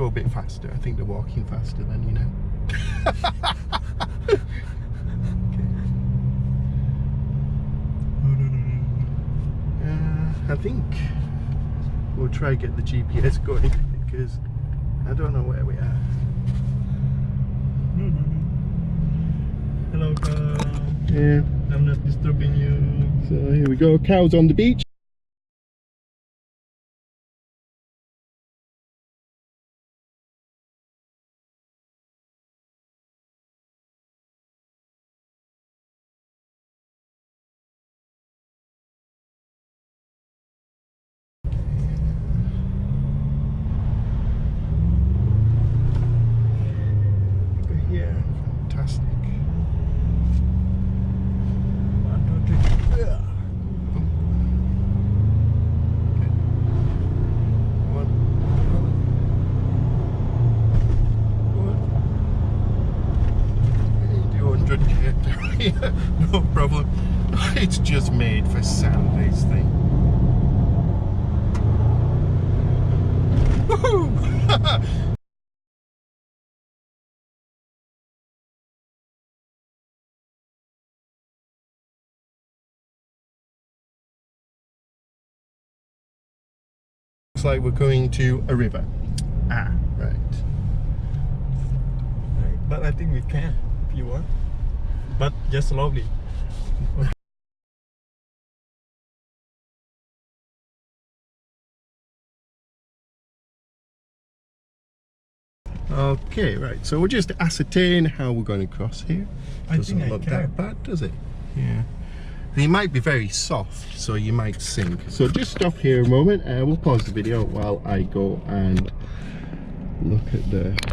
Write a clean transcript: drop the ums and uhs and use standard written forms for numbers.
go a bit faster. I think they're walking faster than you now. I think we'll try get the GPS going because I don't know where we are. Hello, cow. Yeah. I'm not disturbing you. So here we go, cows on the beach. Yeah, fantastic. 1, 2, 3. Yeah. One. 200k. No problem. It's just made for sand, this thing. Woohoo! Looks like we're going to a river. Ah, right. But I think we can if you want. But just slowly. Okay, right. So we'll just ascertain how we're going to cross here. Doesn't look that bad, does it? Yeah. They might be very soft, so you might sink. So just stop here a moment. We'll pause the video while I go and look at the